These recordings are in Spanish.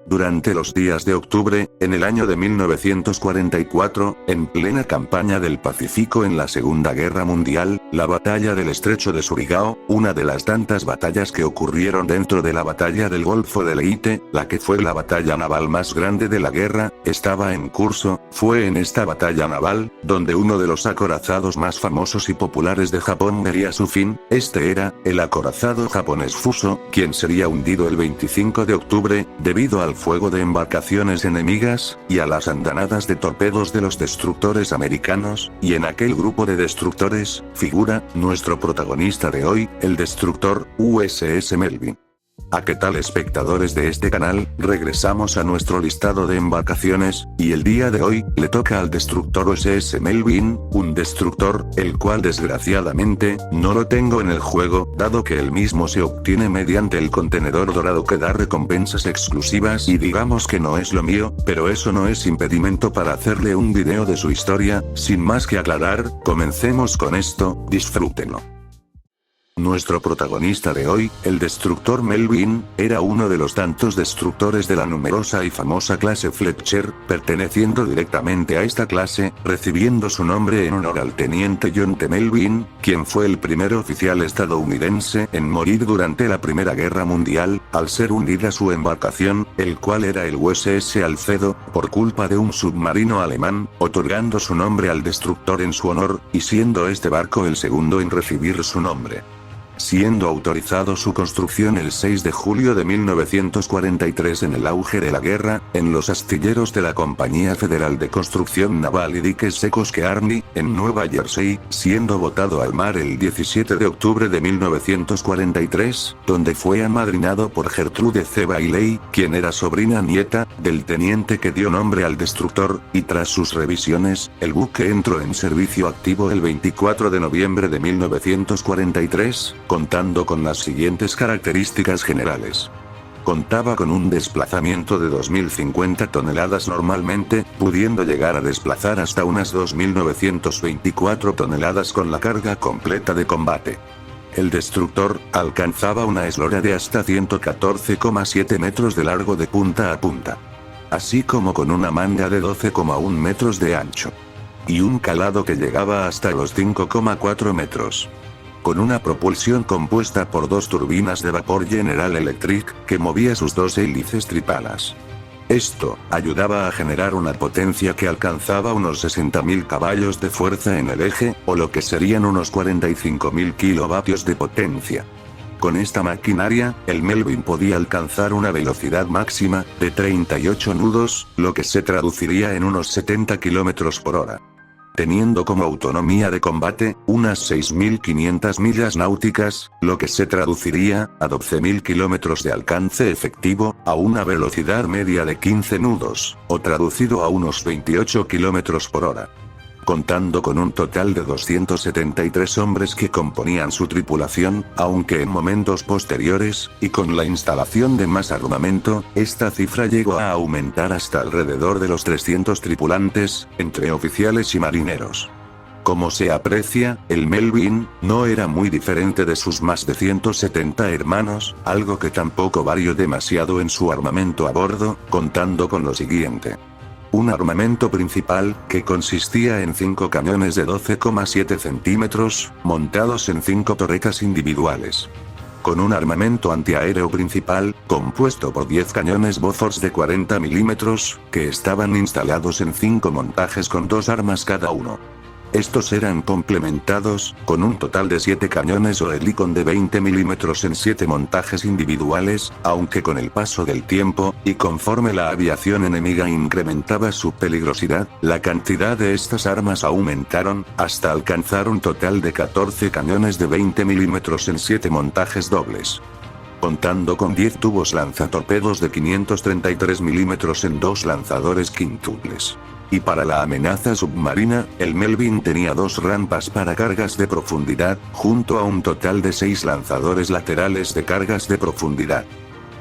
Durante los días de octubre, en el año de 1944, en plena campaña del Pacífico en la Segunda Guerra Mundial, la batalla del Estrecho de Surigao, una de las tantas batallas que ocurrieron dentro de la batalla del Golfo de Leyte, la que fue la batalla naval más grande de la guerra, estaba en curso. Fue en esta batalla naval, donde uno de los acorazados más famosos y populares de Japón vería su fin. Este era, el acorazado japonés Fuso, quien sería hundido el 25 de octubre, debido al fuego de embarcaciones enemigas, y a las andanadas de torpedos de los destructores americanos, y en aquel grupo de destructores, figura, nuestro protagonista de hoy, el destructor, USS Melvin. ¿A qué tal, espectadores de este canal? Regresamos a nuestro listado de embarcaciones, y el día de hoy, le toca al destructor USS Melvin, un destructor, el cual desgraciadamente, no lo tengo en el juego, dado que el mismo se obtiene mediante el contenedor dorado que da recompensas exclusivas y digamos que no es lo mío, pero eso no es impedimento para hacerle un video de su historia. Sin más que aclarar, comencemos con esto, disfrútenlo. Nuestro protagonista de hoy, el destructor Melvin, era uno de los tantos destructores de la numerosa y famosa clase Fletcher, perteneciendo directamente a esta clase, recibiendo su nombre en honor al teniente John T. Melvin, quien fue el primer oficial estadounidense en morir durante la Primera Guerra Mundial, al ser hundida su embarcación, el cual era el USS Alcedo, por culpa de un submarino alemán, otorgando su nombre al destructor en su honor, y siendo este barco el segundo en recibir su nombre. Siendo autorizado su construcción el 6 de julio de 1943 en el auge de la guerra, en los astilleros de la Compañía Federal de Construcción Naval y Diques Secos Kearney, en Nueva Jersey, siendo botado al mar el 17 de octubre de 1943, donde fue amadrinado por Gertrude C. Bailey, quien era sobrina nieta del teniente que dio nombre al destructor, y tras sus revisiones, el buque entró en servicio activo el 24 de noviembre de 1943, contando con las siguientes características generales. Contaba con un desplazamiento de 2.050 toneladas normalmente, pudiendo llegar a desplazar hasta unas 2.924 toneladas con la carga completa de combate. El destructor alcanzaba una eslora de hasta 114,7 metros de largo de punta a punta, así como con una manga de 12,1 metros de ancho, y un calado que llegaba hasta los 5,4 metros. Con una propulsión compuesta por dos turbinas de vapor General Electric, que movía sus dos hélices tripalas. Esto ayudaba a generar una potencia que alcanzaba unos 60.000 caballos de fuerza en el eje, o lo que serían unos 45.000 kilovatios de potencia. Con esta maquinaria, el Melvin podía alcanzar una velocidad máxima de 38 nudos, lo que se traduciría en unos 70 kilómetros por hora. Teniendo como autonomía de combate, unas 6.500 millas náuticas, lo que se traduciría a 12.000 kilómetros de alcance efectivo, a una velocidad media de 15 nudos, o traducido a unos 28 kilómetros por hora. Contando con un total de 273 hombres que componían su tripulación, aunque en momentos posteriores, y con la instalación de más armamento, esta cifra llegó a aumentar hasta alrededor de los 300 tripulantes, entre oficiales y marineros. Como se aprecia, el Melvin no era muy diferente de sus más de 170 hermanos, algo que tampoco varió demasiado en su armamento a bordo, contando con lo siguiente. Un armamento principal, que consistía en 5 cañones de 12,7 centímetros, montados en 5 torretas individuales. Con un armamento antiaéreo principal, compuesto por 10 cañones Bofors de 40 milímetros, que estaban instalados en 5 montajes con 2 armas cada uno. Estos eran complementados, con un total de 7 cañones Oerlikon de 20 milímetros en 7 montajes individuales, aunque con el paso del tiempo, y conforme la aviación enemiga incrementaba su peligrosidad, la cantidad de estas armas aumentaron, hasta alcanzar un total de 14 cañones de 20 milímetros en 7 montajes dobles. Contando con 10 tubos lanzatorpedos de 533 milímetros en 2 lanzadores quintuples. Y para la amenaza submarina, el Melvin tenía 2 rampas para cargas de profundidad, junto a un total de 6 lanzadores laterales de cargas de profundidad.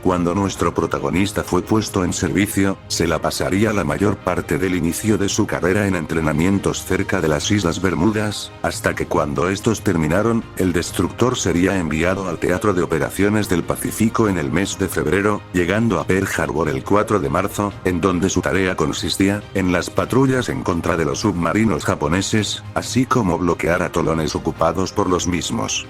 cuando nuestro protagonista fue puesto en servicio, se la pasaría la mayor parte del inicio de su carrera en entrenamientos cerca de las Islas Bermudas, hasta que cuando estos terminaron, el destructor sería enviado al Teatro de Operaciones del Pacífico en el mes de febrero, llegando a Pearl Harbor el 4 de marzo, en donde su tarea consistía en las patrullas en contra de los submarinos japoneses, así como bloquear atolones ocupados por los mismos.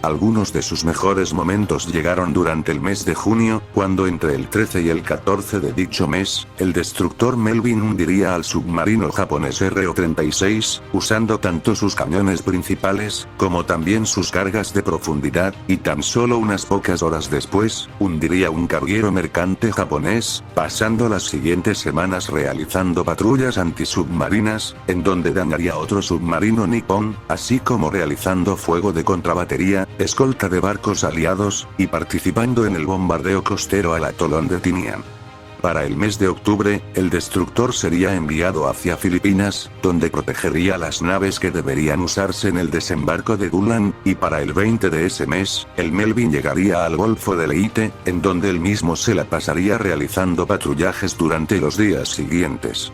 Algunos de sus mejores momentos llegaron durante el mes de junio, cuando entre el 13 y el 14 de dicho mes, el destructor Melvin hundiría al submarino japonés RO-36, usando tanto sus cañones principales, como también sus cargas de profundidad, y tan solo unas pocas horas después, hundiría un carguero mercante japonés, pasando las siguientes semanas realizando patrullas antisubmarinas, en donde dañaría otro submarino nipón, así como realizando fuego de contrabatería, escolta de barcos aliados, y participando en el bombardeo costero al atolón de Tinian. Para el mes de octubre, el destructor sería enviado hacia Filipinas, donde protegería las naves que deberían usarse en el desembarco de Gulam, y para el 20 de ese mes, el Melvin llegaría al Golfo de Leyte, en donde él mismo se la pasaría realizando patrullajes durante los días siguientes.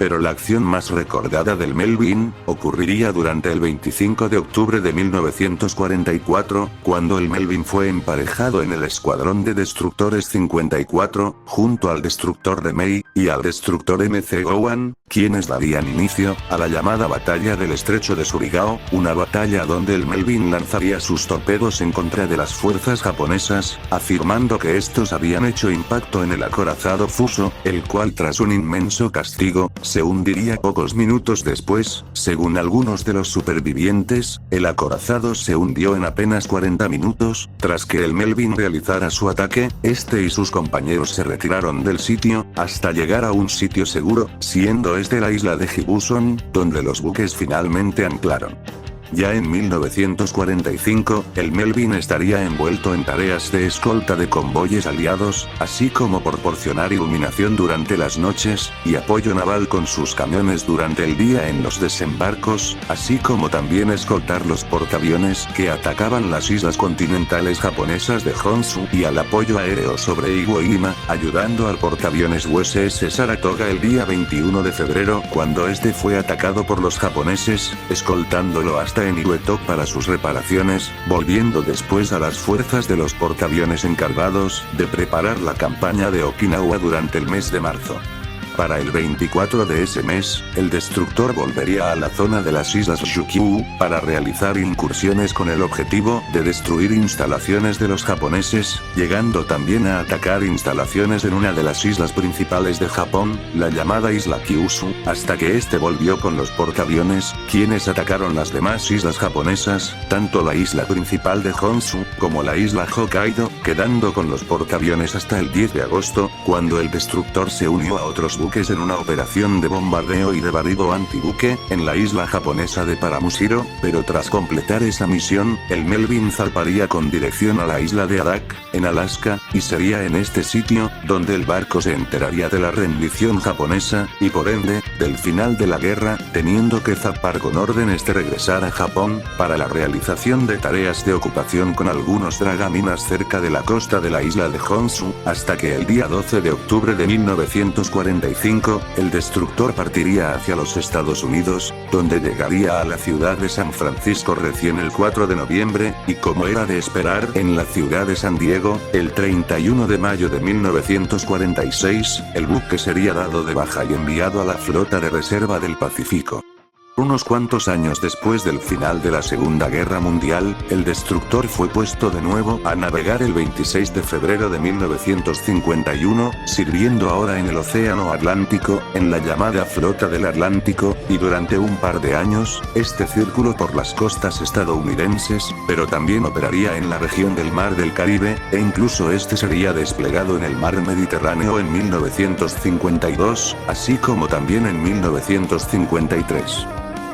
Pero la acción más recordada del Melvin, ocurriría durante el 25 de octubre de 1944, cuando el Melvin fue emparejado en el escuadrón de destructores 54, junto al destructor de May, y al destructor MC Gowan, quienes darían inicio a la llamada Batalla del Estrecho de Surigao, una batalla donde el Melvin lanzaría sus torpedos en contra de las fuerzas japonesas, afirmando que estos habían hecho impacto en el acorazado Fuso, el cual tras un inmenso castigo, se hundiría pocos minutos después. Según algunos de los supervivientes, el acorazado se hundió en apenas 40 minutos, tras que el Melvin realizara su ataque, este y sus compañeros se retiraron del sitio, hasta llegar a un sitio seguro, siendo este la isla de Gibuson, donde los buques finalmente anclaron. Ya en 1945, el Melvin estaría envuelto en tareas de escolta de convoyes aliados, así como proporcionar iluminación durante las noches, y apoyo naval con sus camiones durante el día en los desembarcos, así como también escoltar los portaaviones que atacaban las islas continentales japonesas de Honshu y al apoyo aéreo sobre Iwo Jima, ayudando al portaaviones USS Saratoga el día 21 de febrero cuando este fue atacado por los japoneses, escoltándolo hasta en Iuetok para sus reparaciones, volviendo después a las fuerzas de los portaaviones encargados de preparar la campaña de Okinawa durante el mes de marzo. Para el 24 de ese mes, el destructor volvería a la zona de las islas Ryukyu, para realizar incursiones con el objetivo de destruir instalaciones de los japoneses, llegando también a atacar instalaciones en una de las islas principales de Japón, la llamada isla Kyushu, hasta que este volvió con los portaaviones, quienes atacaron las demás islas japonesas, tanto la isla principal de Honshu, como la isla Hokkaido, quedando con los portaaviones hasta el 10 de agosto, cuando el destructor se unió a otros buques en una operación de bombardeo y de barrido antibuque, en la isla japonesa de Paramushiro, pero tras completar esa misión, el Melvin zarparía con dirección a la isla de Adak, en Alaska, y sería en este sitio, donde el barco se enteraría de la rendición japonesa, y por ende, del final de la guerra, teniendo que zarpar con órdenes de regresar a Japón, para la realización de tareas de ocupación con algunos dragaminas cerca de la costa de la isla de Honshu, hasta que el día 12 de octubre de 1945, el destructor partiría hacia los Estados Unidos, donde llegaría a la ciudad de San Francisco recién el 4 de noviembre, y como era de esperar, en la ciudad de San Diego, el 31 de mayo de 1946, el buque sería dado de baja y enviado a la flota de reserva del Pacífico. Unos cuantos años después del final de la Segunda Guerra Mundial, el destructor fue puesto de nuevo a navegar el 26 de febrero de 1951, sirviendo ahora en el Océano Atlántico, en la llamada Flota del Atlántico, y durante un par de años, este circuló por las costas estadounidenses, pero también operaría en la región del Mar del Caribe, e incluso este sería desplegado en el Mar Mediterráneo en 1952, así como también en 1953.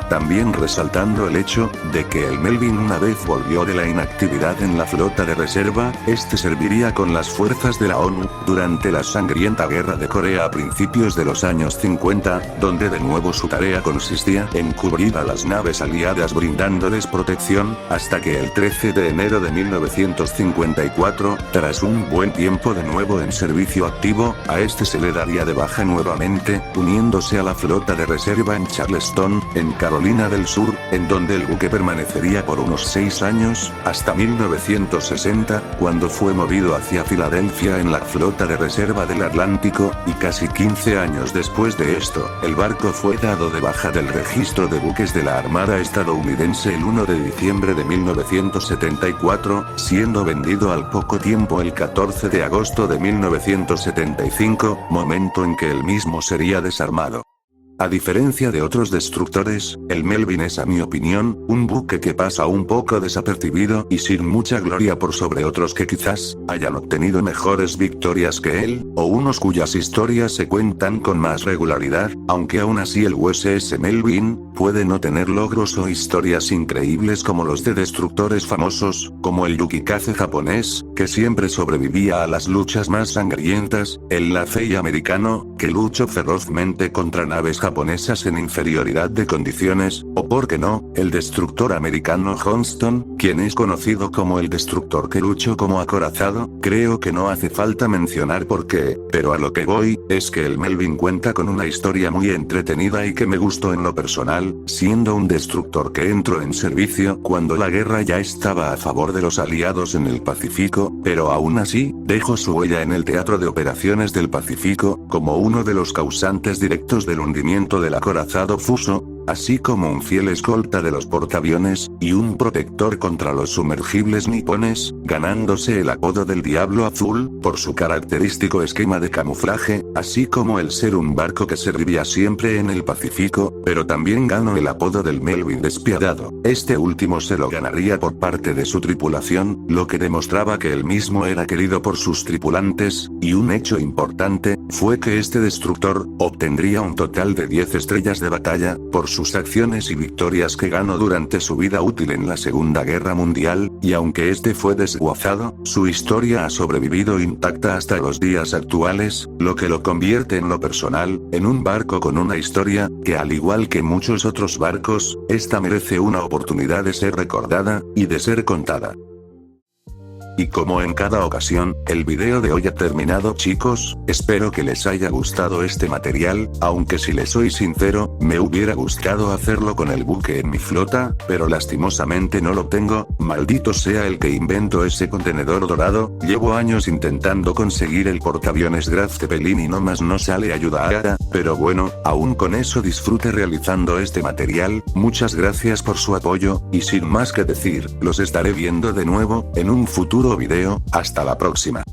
también resaltando el hecho de que el Melvin una vez volvió de la inactividad en la flota de reserva, este serviría con las fuerzas de la ONU, durante la sangrienta guerra de Corea a principios de los años 50, donde de nuevo su tarea consistía en cubrir a las naves aliadas brindándoles protección, hasta que el 13 de enero de 1954, tras un buen tiempo de nuevo en servicio activo, a este se le daría de baja nuevamente, uniéndose a la flota de reserva en Charleston, en Carolina del Sur, en donde el buque permanecería por unos 6 años, hasta 1960, cuando fue movido hacia Filadelfia en la flota de reserva del Atlántico, y casi 15 años después de esto, el barco fue dado de baja del registro de buques de la Armada estadounidense el 1 de diciembre de 1974, siendo vendido al poco tiempo el 14 de agosto de 1975, momento en que el mismo sería desarmado. A diferencia de otros destructores, el Melvin es a mi opinión, un buque que pasa un poco desapercibido y sin mucha gloria por sobre otros que quizás hayan obtenido mejores victorias que él, o unos cuyas historias se cuentan con más regularidad, aunque aún así el USS Melvin puede no tener logros o historias increíbles como los de destructores famosos, como el Yukikaze japonés, que siempre sobrevivía a las luchas más sangrientas, el Lacey americano, que luchó ferozmente contra naves japonesas en inferioridad de condiciones, o por qué no, el destructor americano Johnston, quien es conocido como el destructor que luchó como acorazado. Creo que no hace falta mencionar por qué, pero a lo que voy, es que el Melvin cuenta con una historia muy entretenida y que me gustó en lo personal, siendo un destructor que entró en servicio cuando la guerra ya estaba a favor de los aliados en el Pacífico, pero aún así, dejó su huella en el teatro de operaciones del Pacífico, como uno de los causantes directos del hundimiento del acorazado Fuso, así como un fiel escolta de los portaaviones, y un protector contra los sumergibles nipones, ganándose el apodo del Diablo Azul, por su característico esquema de camuflaje, así como el ser un barco que servía siempre en el Pacífico, pero también ganó el apodo del Melvin despiadado. Este último se lo ganaría por parte de su tripulación, lo que demostraba que él mismo era querido por sus tripulantes, y un hecho importante, fue que este destructor, obtendría un total de 10 estrellas de batalla, por sus acciones y victorias que ganó durante su vida útil en la Segunda Guerra Mundial, y aunque este fue desguazado, su historia ha sobrevivido intacta hasta los días actuales, lo que lo convierte en lo personal, en un barco con una historia, que al igual que muchos otros barcos, esta merece una oportunidad de ser recordada, y de ser contada. Y como en cada ocasión, el video de hoy ha terminado, chicos. Espero que les haya gustado este material, aunque si les soy sincero, me hubiera gustado hacerlo con el buque en mi flota, pero lastimosamente no lo tengo. Maldito sea el que inventó ese contenedor dorado. Llevo años intentando conseguir el portaaviones Graf Zeppelin y nomás no sale ayuda, pero bueno, aún con eso disfrute realizando este material. Muchas gracias por su apoyo, y sin más que decir, los estaré viendo de nuevo, en un futuro video. Hasta la próxima.